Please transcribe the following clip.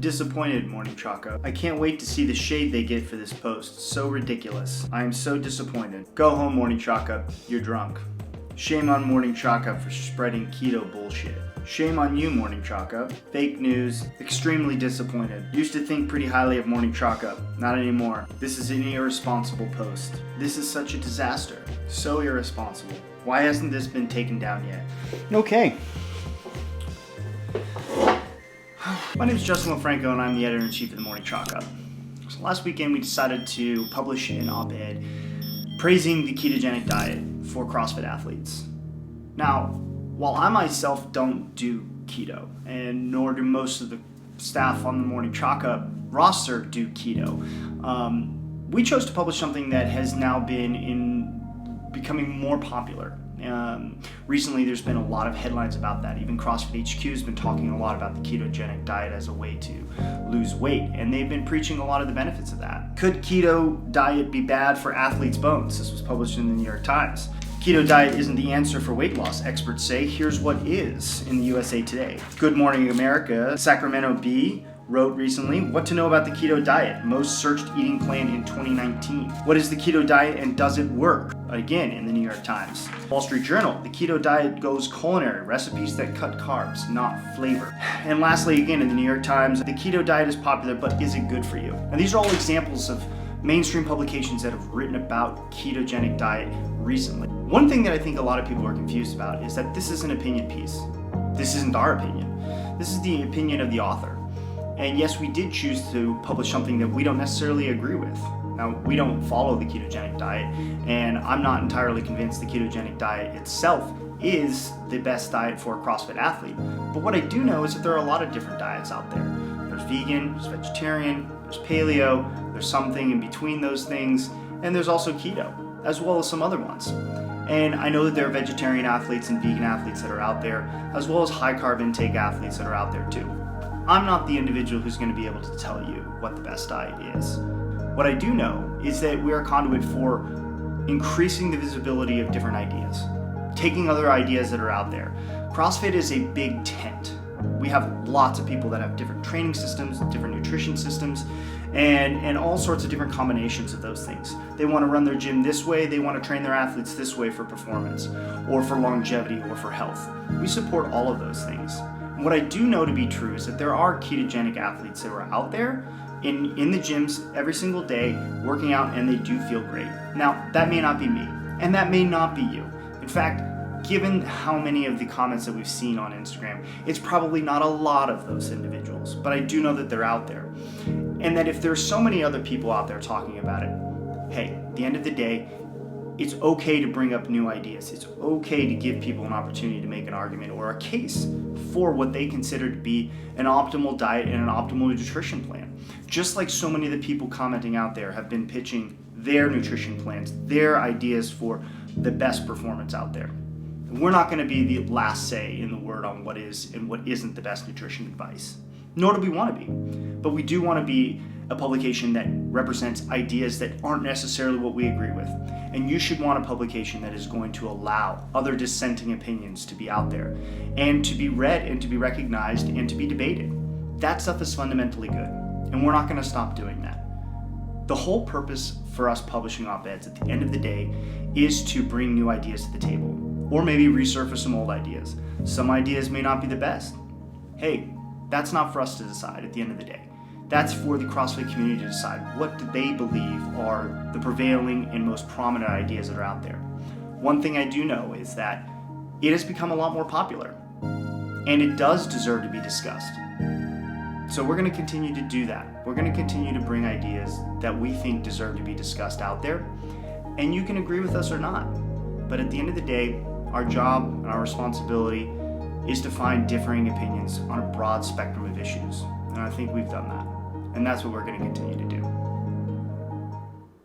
disappointed, Morning Chalk-Up. I can't wait to see the shade they get for this post. So ridiculous. I am so disappointed. Go home, Morning Chalk-Up. You're drunk. Shame on Morning Chalk-Up for spreading keto bullshit. Shame on you, Morning Chalk-Up. Fake news. Extremely disappointed. Used to think pretty highly of Morning Chalk-Up. Not anymore. This is an irresponsible post. This is such a disaster. So irresponsible. Why hasn't this been taken down yet? Okay. My name is Justin LaFranco and I'm the editor-in-chief of the Morning Chalk-Up. So last weekend we decided to publish an op-ed praising the ketogenic diet for CrossFit athletes. Now, while I myself don't do keto, and nor do most of the staff on the Morning Chalk-Up roster do keto, we chose to publish something that has now been becoming more popular. Recently there's been a lot of headlines about that. Even CrossFit HQ has been talking a lot about the ketogenic diet as a way to lose weight, and they've been preaching a lot of the benefits of that. Could keto diet be bad for athletes' bones? This was published in the New York Times. Keto diet isn't the answer for weight loss, experts say. Here's what is in the USA Today. Good Morning America, Sacramento Bee wrote recently, what to know about the keto diet, most searched eating plan in 2019. What is the keto diet and does it work? Again, in the New York Times. Wall Street Journal, the keto diet goes culinary, recipes that cut carbs, not flavor. And lastly, again, in the New York Times, the keto diet is popular, but is it good for you? And these are all examples of mainstream publications that have written about ketogenic diet recently. One thing that I think a lot of people are confused about is that this is an opinion piece. This isn't our opinion. This is the opinion of the author. And yes, we did choose to publish something that we don't necessarily agree with. Now, we don't follow the ketogenic diet, and I'm not entirely convinced the ketogenic diet itself is the best diet for a CrossFit athlete. But what I do know is that there are a lot of different diets out there. There's vegan, there's vegetarian, there's paleo, there's something in between those things, and there's also keto, as well as some other ones. And I know that there are vegetarian athletes and vegan athletes that are out there, as well as high carb intake athletes that are out there too. I'm not the individual who's going to be able to tell you what the best diet is. What I do know is that we are a conduit for increasing the visibility of different ideas, taking other ideas that are out there. CrossFit is a big tent. We have lots of people that have different training systems, different nutrition systems, and all sorts of different combinations of those things. They want to run their gym this way, they want to train their athletes this way for performance, or for longevity, or for health. We support all of those things. What I do know to be true is that there are ketogenic athletes that are out there in the gyms every single day working out, and they do feel great. Now, that may not be me, and that may not be you. In fact, given how many of the comments that we've seen on Instagram, it's probably not a lot of those individuals, but I do know that they're out there. And that if there's so many other people out there talking about it, hey, at the end of the day, it's okay to bring up new ideas. It's okay to give people an opportunity to make an argument or a case for what they consider to be an optimal diet and an optimal nutrition plan. Just like so many of the people commenting out there have been pitching their nutrition plans, their ideas for the best performance out there. We're not going to be the last say in the word on what is and what isn't the best nutrition advice. Nor do we want to be. But we do want to be a publication that represents ideas that aren't necessarily what we agree with. And you should want a publication that is going to allow other dissenting opinions to be out there and to be read and to be recognized and to be debated. That stuff is fundamentally good, and we're not going to stop doing that. The whole purpose for us publishing op-eds at the end of the day is to bring new ideas to the table, or maybe resurface some old ideas. Some ideas may not be the best. Hey, that's not for us to decide at the end of the day. That's for the CrossFit community to decide. What do they believe are the prevailing and most prominent ideas that are out there? One thing I do know is that it has become a lot more popular, and it does deserve to be discussed. So we're going to continue to do that. We're going to continue to bring ideas that we think deserve to be discussed out there, and you can agree with us or not. But at the end of the day, our job and our responsibility is to find differing opinions on a broad spectrum of issues. And I think we've done that. And that's what we're going to continue to do.